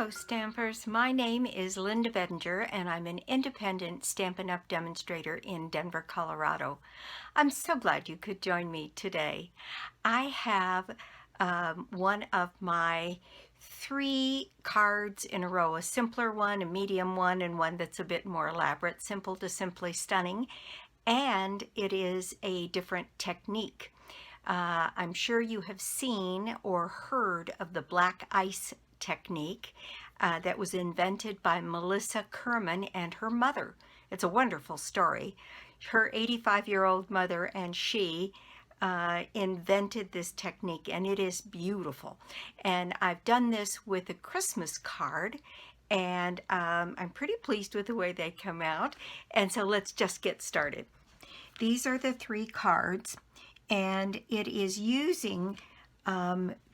Hello Stampers, my name is Linda Bedinger and I'm an independent Stampin' Up! Demonstrator in Denver, Colorado. I'm so glad you could join me today. I have one of my 3 cards in a row, a simpler one, a medium one, and one that's a bit more elaborate, simple to simply stunning, and it is a different technique. I'm sure you have seen or heard of the black ice technique that was invented by Melissa Kerman and her mother. It's a wonderful story. Her 85-year-old mother and she invented this technique, and it is beautiful. And I've done this with a Christmas card, and I'm pretty pleased with the way they come out. And so let's just get started. These are the 3 cards, and it is using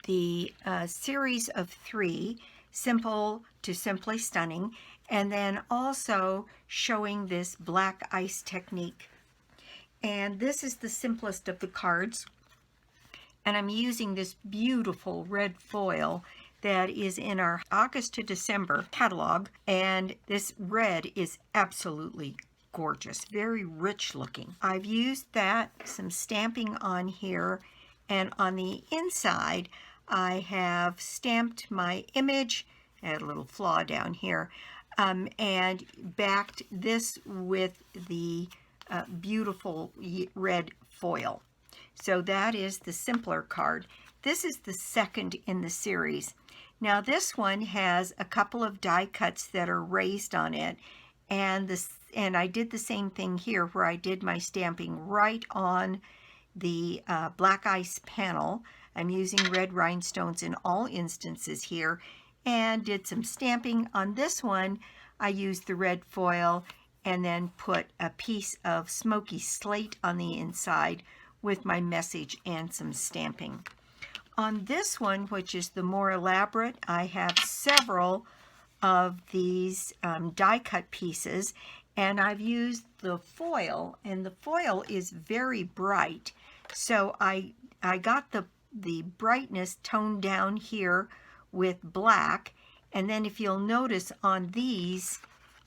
the series of 3, simple to simply stunning, and then also showing this black ice technique. And this is the simplest of the cards, and I'm using this beautiful red foil that is in our August to December catalog, and this red is absolutely gorgeous, very rich looking. I've used that, some stamping on here, and on the inside I have stamped my image, I had a little flaw down here, and backed this with the beautiful red foil. So that is the simpler card. This is the second in the series. Now this one has a couple of die cuts that are raised on it, and I did the same thing here where I did my stamping right on the black ice panel. I'm using red rhinestones in all instances here, and did some stamping on this one. I used the red foil and then put a piece of smoky slate on the inside with my message and some stamping. On this one, which is the more elaborate, I have several of these die cut pieces, and I've used the foil, and the foil is very bright, so I got the brightness toned down here with black. And then if you'll notice on these,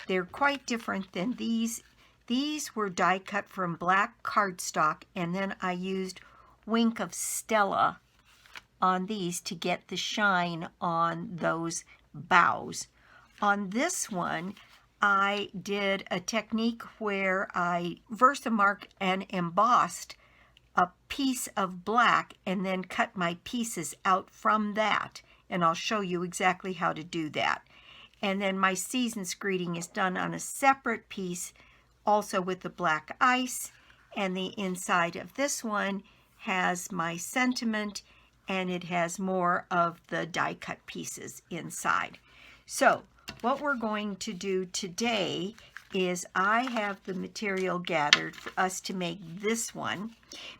they're quite different than these. These were die cut from black cardstock, and then I used Wink of Stella on these to get the shine on those bows. On this one, I did a technique where I VersaMark and embossed a piece of black and then cut my pieces out from that, and I'll show you exactly how to do that. And then my season's greeting is done on a separate piece, also with the black ice, and the inside of this one has my sentiment, and it has more of the die cut pieces inside. So what we're going to do today is I have the material gathered for us to make this one,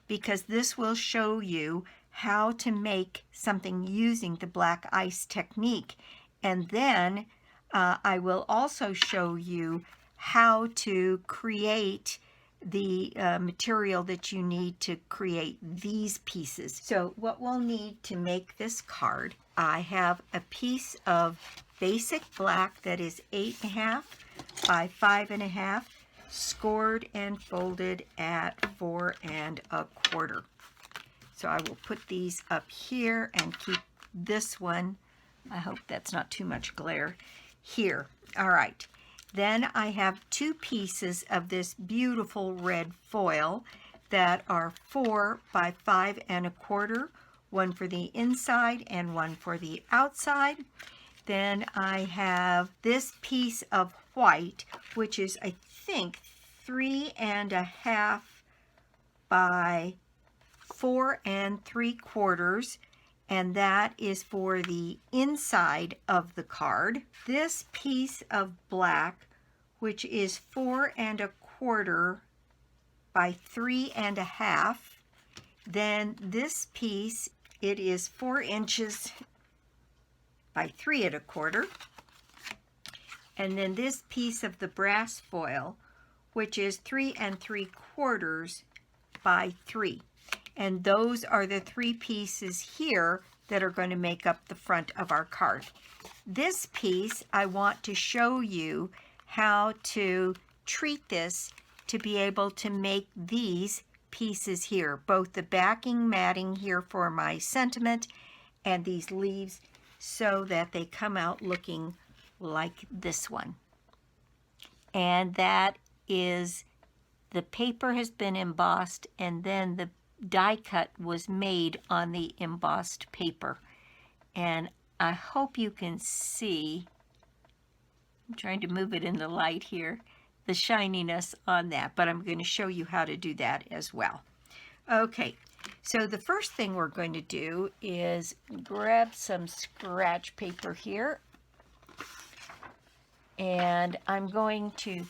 because this will show you how to make something using the black ice technique. And then I will also show you how to create the material that you need to create these pieces. So what we'll need to make this card, I have a piece of basic black that is 8.5 by 5.5, scored and folded at 4 1/4. So I will put these up here and keep this one, I hope that's not too much glare, here. All right. Then I have 2 pieces of this beautiful red foil that are 4 by 5 1/4, one for the inside and one for the outside. Then I have this piece of white, which is, I think, 3 1/2 by 4 3/4, and that is for the inside of the card. This piece of black, which is 4 1/4 by 3 1/2. Then this piece, it is 4 inches by 3 1/4. And then this piece of the brass foil, which is 3 3/4 by 3. And those are the 3 pieces here that are going to make up the front of our card. This piece, I want to show you how to treat this to be able to make these pieces here, both the backing matting here for my sentiment and these leaves, so that they come out looking like this one. And that is, the paper has been embossed and then the die cut was made on the embossed paper. And I hope you can see, I'm trying to move it in the light here, the shininess on that, but I'm going to show you how to do that as well. Okay, so the first thing we're going to do is grab some scratch paper here, and I'm going to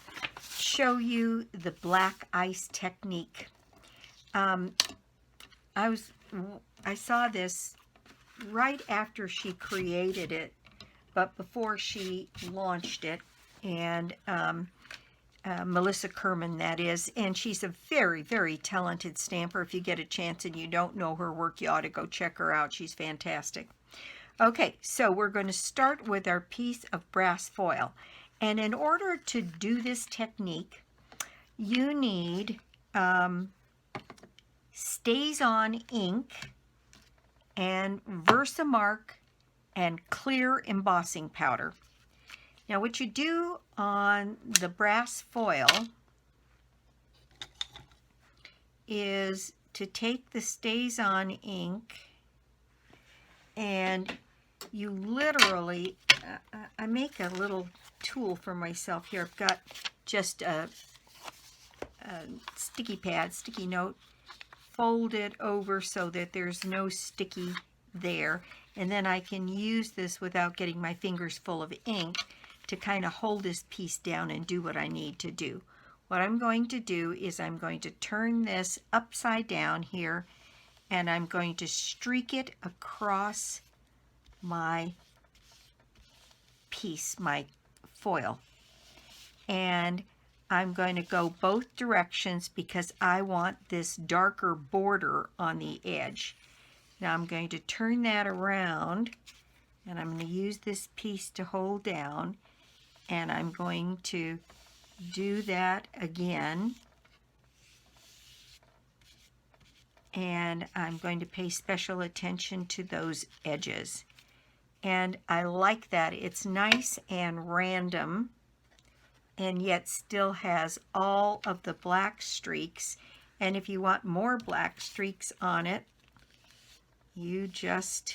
show you the black ice technique. I saw this right after she created it, but before she launched it, and Melissa Kerman, that is, and she's a very, very talented stamper. If you get a chance and you don't know her work, you ought to go check her out. She's fantastic. Okay, so we're going to start with our piece of brass foil. And in order to do this technique, you need StazOn ink and VersaMark and clear embossing powder. Now what you do on the brass foil is to take the StazOn ink and you literally, I make a little tool for myself here. I've got just a sticky pad, sticky note, fold it over so that there's no sticky there, and then I can use this without getting my fingers full of ink to kind of hold this piece down and do what I need to do. What I'm going to do is I'm going to turn this upside down here, and I'm going to streak it across my piece, my foil, and I'm going to go both directions because I want this darker border on the edge. Now I'm going to turn that around, and I'm going to use this piece to hold down, and I'm going to do that again, and I'm going to pay special attention to those edges. And I like that. It's nice and random, and yet still has all of the black streaks. And if you want more black streaks on it, you just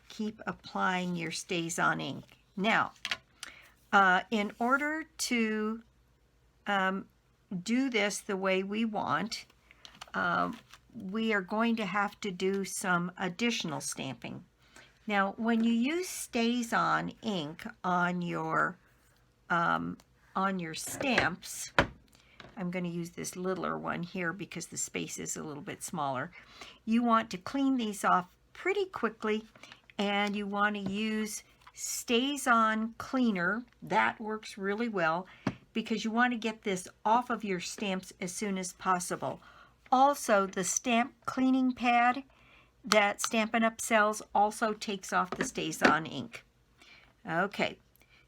keep applying your StazOn ink. Now, in order to do this the way we want, we are going to have to do some additional stamping. Now, when you use StazOn ink on your stamps, I'm going to use this littler one here because the space is a little bit smaller. You want to clean these off pretty quickly, and you want to use StazOn cleaner. That works really well because you want to get this off of your stamps as soon as possible. Also, the stamp cleaning pad that Stampin' Up! Sells also takes off the StazOn ink. Okay,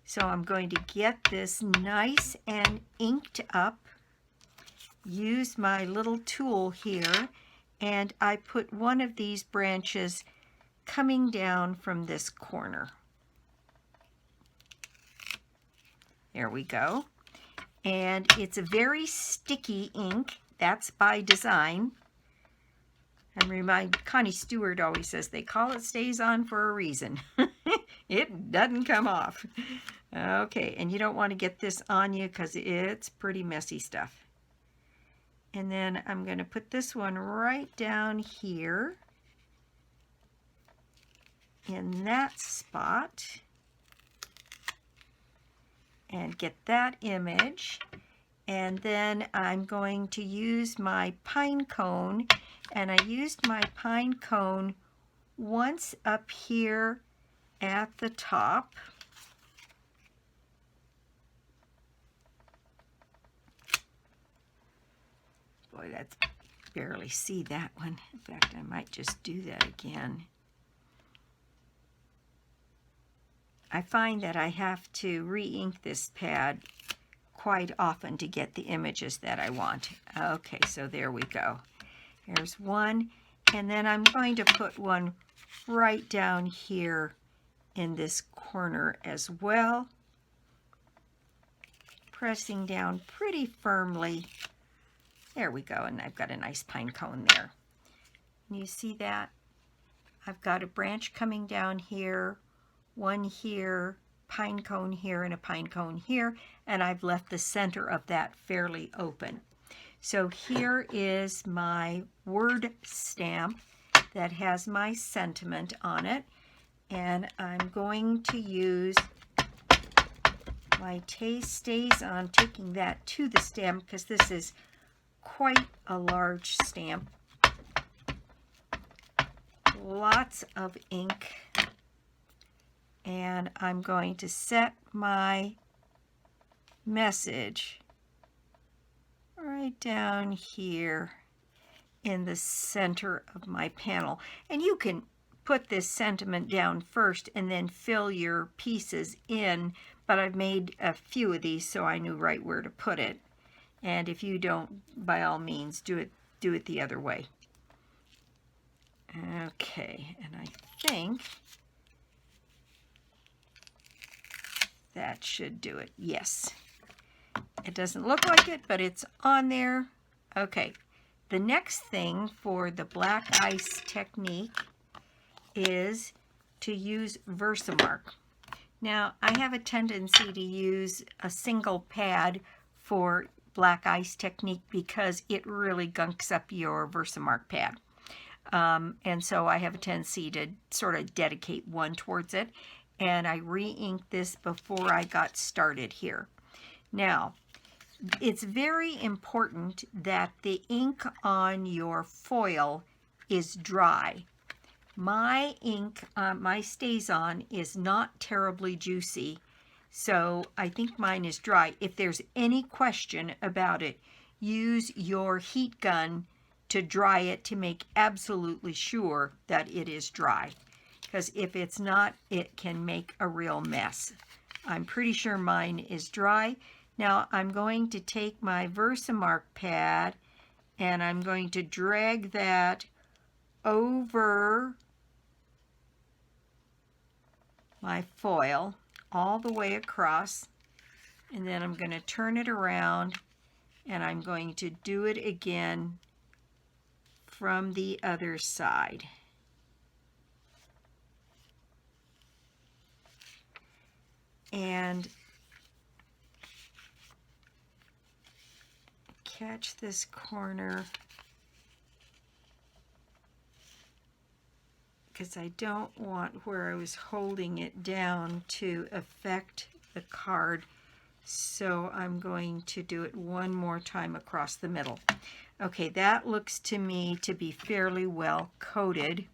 so I'm going to get this nice and inked up. Use my little tool here, and I put one of these branches coming down from this corner. There we go. And it's a very sticky ink. That's by design. And Connie Stewart always says they call it StazOn for a reason. It doesn't come off. Okay, and you don't want to get this on you because it's pretty messy stuff. And then I'm going to put this one right down here in that spot and get that image. And then I'm going to use my pine cone, and I used my pine cone once up here at the top. Boy, that's barely see that one. In fact, I might just do that again. I find that I have to re-ink this pad quite often to get the images that I want. Okay, so there we go. Here's one, and then I'm going to put one right down here in this corner as well, pressing down pretty firmly. There we go, and I've got a nice pine cone there. And you see that? I've got a branch coming down here, one here, pine cone here, and a pine cone here, and I've left the center of that fairly open. So here is my word stamp that has my sentiment on it, and I'm going to use my taste stays on, taking that to the stamp because this is quite a large stamp. Lots of ink, and I'm going to set my message right down here in the center of my panel. And you can put this sentiment down first and then fill your pieces in, but I've made a few of these so I knew right where to put it. And if you don't, by all means, do it the other way. Okay, and I think that should do it. Yes. It doesn't look like it, but it's on there. Okay, the next thing for the black ice technique is to use VersaMark. Now, I have a tendency to use a single pad for black ice technique because it really gunks up your VersaMark pad. And so I have a tendency to sort of dedicate one towards it. And I re-inked this before I got started here. Now, it's very important that the ink on your foil is dry. My ink, my StazOn, is not terribly juicy, so I think mine is dry. If there's any question about it, use your heat gun to dry it to make absolutely sure that it is dry. Because if it's not, it can make a real mess. I'm pretty sure mine is dry. Now I'm going to take my VersaMark pad and I'm going to drag that over my foil all the way across, and then I'm going to turn it around and I'm going to do it again from the other side. And catch this corner because I don't want where I was holding it down to affect the card. So I'm going to do it one more time across the middle. Okay, that looks to me to be fairly well coated.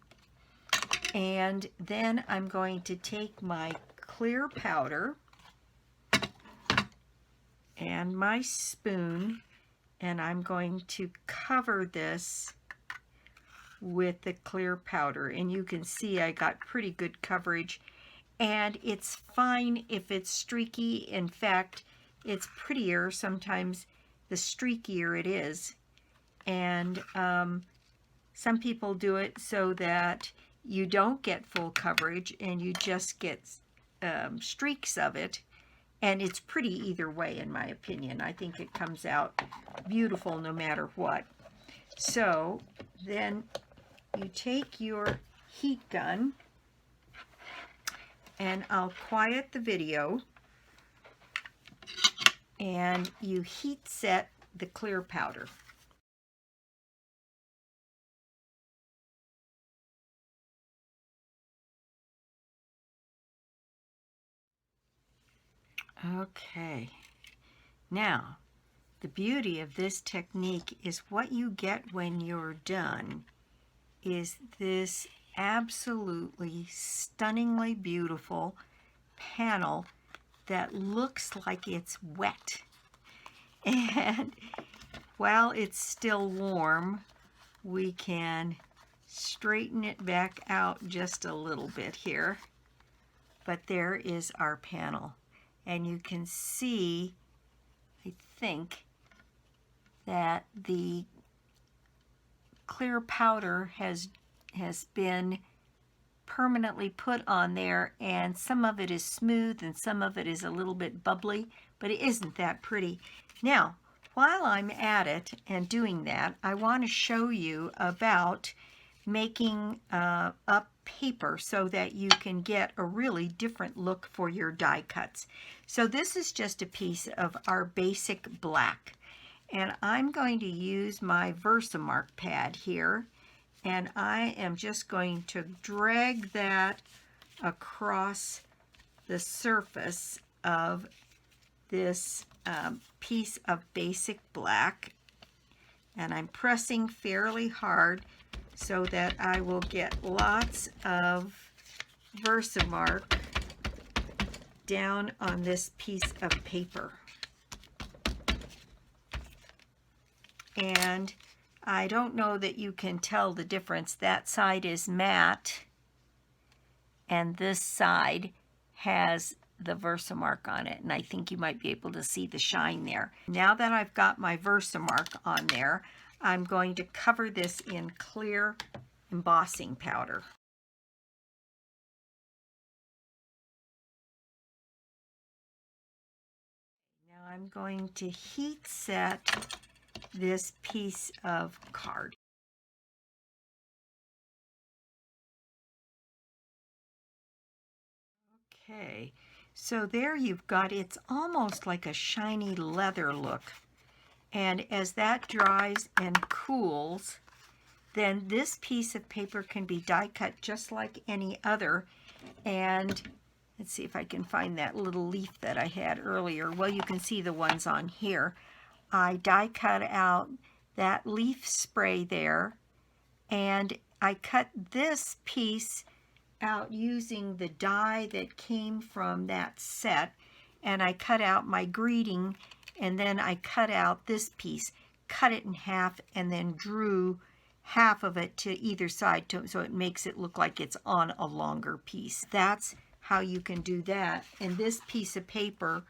And then I'm going to take my clear powder and my spoon, and I'm going to cover this with the clear powder. And you can see I got pretty good coverage, and it's fine if it's streaky. In fact, it's prettier sometimes the streakier it is. And some people do it so that you don't get full coverage and you just get streaks of it, and it's pretty either way in my opinion. I think it comes out beautiful no matter what. So then you take your heat gun, and I'll quiet the video, and you heat set the clear powder. Okay, now the beauty of this technique is what you get when you're done is this absolutely stunningly beautiful panel that looks like it's wet. And while it's still warm, we can straighten it back out just a little bit here. but there is our panel. And you can see, I think, that the clear powder has been permanently put on there, and some of it is smooth and some of it is a little bit bubbly, but it isn't that pretty. Now, while I'm at it and doing that, I want to show you about making up paper so that you can get a really different look for your die cuts. So this is just a piece of our basic black, and I'm going to use my VersaMark pad here, and I am just going to drag that across the surface of this piece of basic black, and I'm pressing fairly hard so that I will get lots of VersaMark down on this piece of paper. And I don't know that you can tell the difference. That side is matte, and this side has the VersaMark on it, and I think you might be able to see the shine there. Now that I've got my VersaMark on there, I'm going to cover this in clear embossing powder. Now I'm going to heat set this piece of card. Okay, so there you've got, it's almost like a shiny leather look. And as that dries and cools, then this piece of paper can be die cut just like any other. And let's see if I can find that little leaf that I had earlier. Well, you can see the ones on here. I die cut out that leaf spray there, and I cut this piece out using the die that came from that set, and I cut out my greeting, and then I cut out this piece, cut it in half, and then drew half of it to either side so it makes it look like it's on a longer piece. That's how you can do that. And this piece of paper,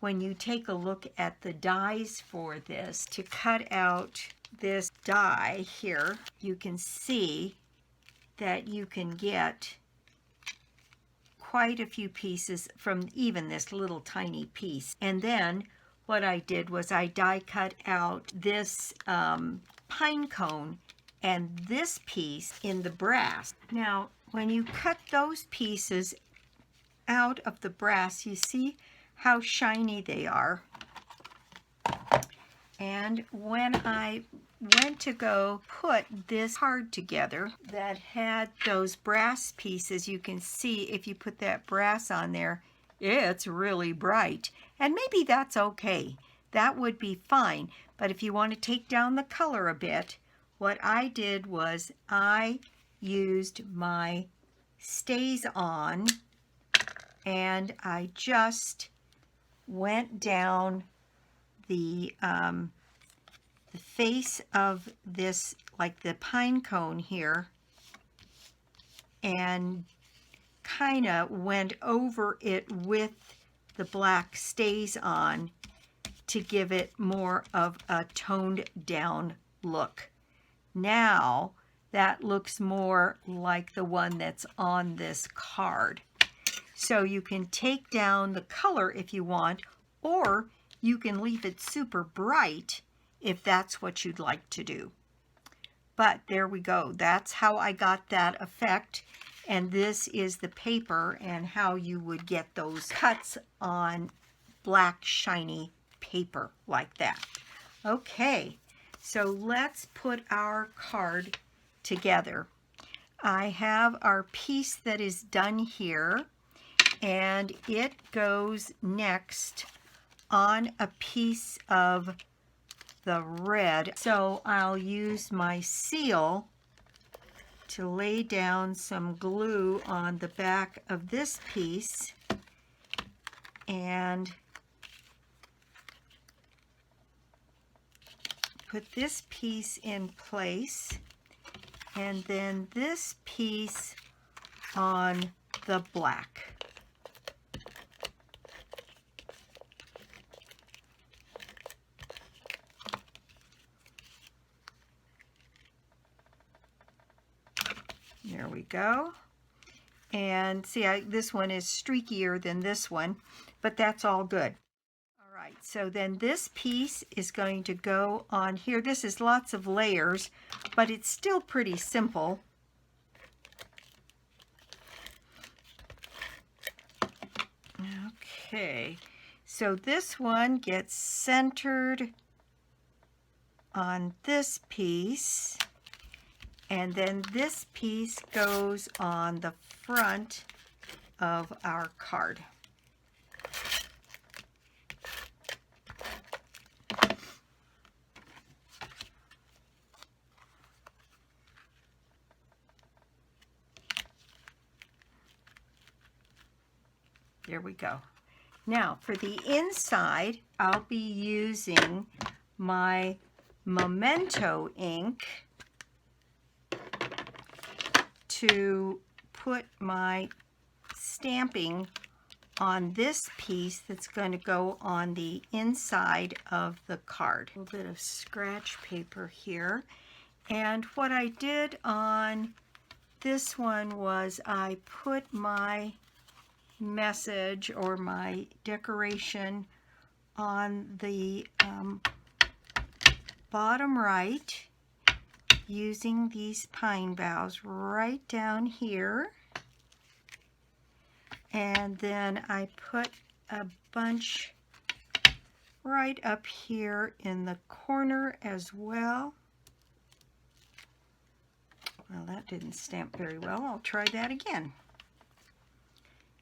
when you take a look at the dies for this, to cut out this die here, you can see that you can get quite a few pieces from even this little tiny piece. And then what I did was I die cut out this pine cone and this piece in the brass. Now, when you cut those pieces out of the brass, you see how shiny they are. And when I went to go put this card together that had those brass pieces, you can see if you put that brass on there, it's really bright. And maybe that's okay. That would be fine. But if you want to take down the color a bit, what I did was I used my Stays On, and I just went down the face of this, like the pine cone here, and kind of went over it with the black Stays On to give it more of a toned down look. Now that looks more like the one that's on this card. So you can take down the color if you want, or you can leave it super bright if that's what you'd like to do. But there we go. That's how I got that effect. And this is the paper and how you would get those cuts on black shiny paper like that. Okay, so let's put our card together. I have our piece that is done here, and it goes next on a piece of the red. So I'll use my seal to lay down some glue on the back of this piece, and put this piece in place, and then this piece on the black. There we go. And see, this one is streakier than this one, but that's all good. All right, so then this piece is going to go on here. This is lots of layers, but it's still pretty simple. Okay, so this one gets centered on this piece, and then this piece goes on the front of our card. There we go. Now for the inside, I'll be using my Memento ink to put my stamping on this piece that's going to go on the inside of the card. A little bit of scratch paper here. And what I did on this one was I put my message or my decoration on the bottom right using these pine boughs right down here, and then I put a bunch right up here in the corner as well. Well, that didn't stamp very well. I'll try that again.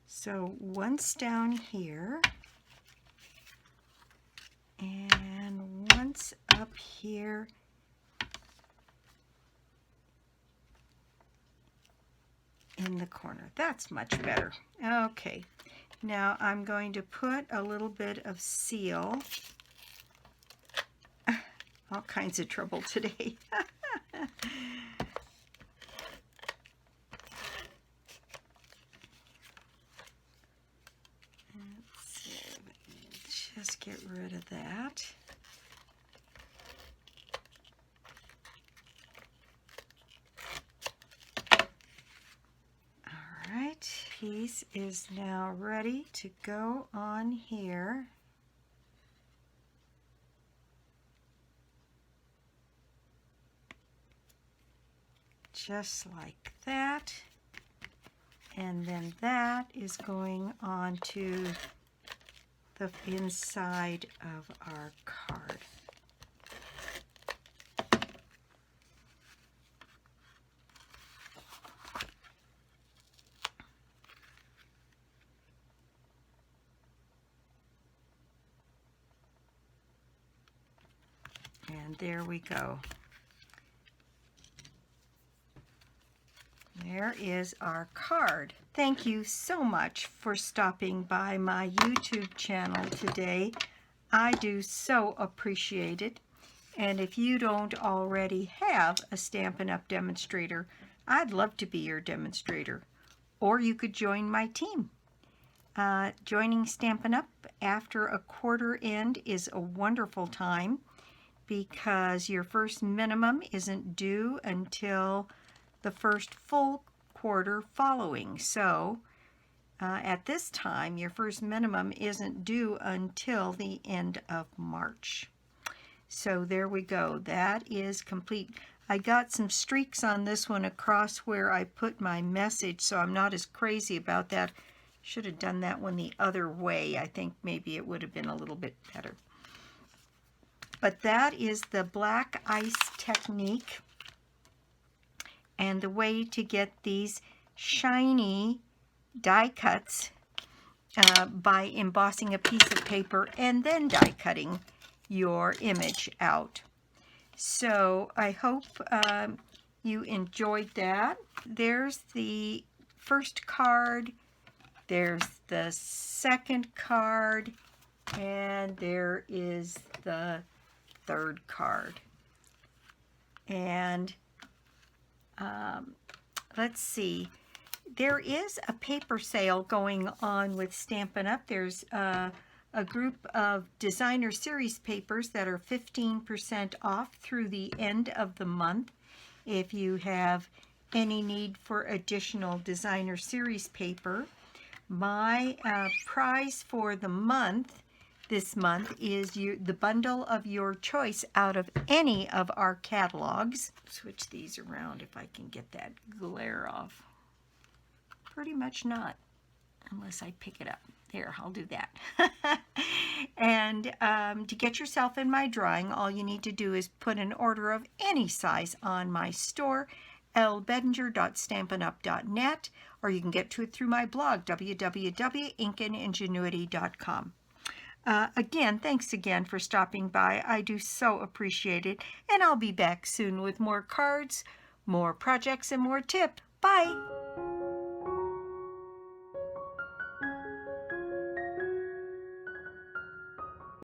So once down here and once up here in the corner. That's much better. Okay, now I'm going to put a little bit of seal. All kinds of trouble today. Just get rid of that. All right, piece is now ready to go on here. Just like that. And then that is going onto the inside of our card. And there we go. There is our card. Thank you so much for stopping by my YouTube channel today. I do so appreciate it. And if you don't already have a Stampin' Up! Demonstrator, I'd love to be your demonstrator. Or you could join my team. Joining Stampin' Up! After a quarter end is a wonderful time because your first minimum isn't due until the first full quarter following. So at this time, your first minimum isn't due until the end of March. So there we go. That is complete. I got some streaks on this one across where I put my message, so I'm not as crazy about that. Should have done that one the other way. I think maybe it would have been a little bit better. But that is the black ice technique. And the way to get these shiny die cuts by embossing a piece of paper and then die cutting your image out. So I hope you enjoyed that. There's the first card, there's the second card, and there is the third card. And let's see, there is a paper sale going on with Stampin' Up! There's a group of designer series papers that are 15% off through the end of the month. If you have any need for additional designer series paper, my prize for the month this month is the bundle of your choice out of any of our catalogs. Switch these around if I can get that glare off. Pretty much not, unless I pick it up. There, I'll do that. And to get yourself in my drawing, all you need to do is put an order of any size on my store, lbedinger.stampinup.net, or you can get to it through my blog, www.ingenuity.com. Again, thanks again for stopping by. I do so appreciate it, and I'll be back soon with more cards, more projects, and more tips. Bye!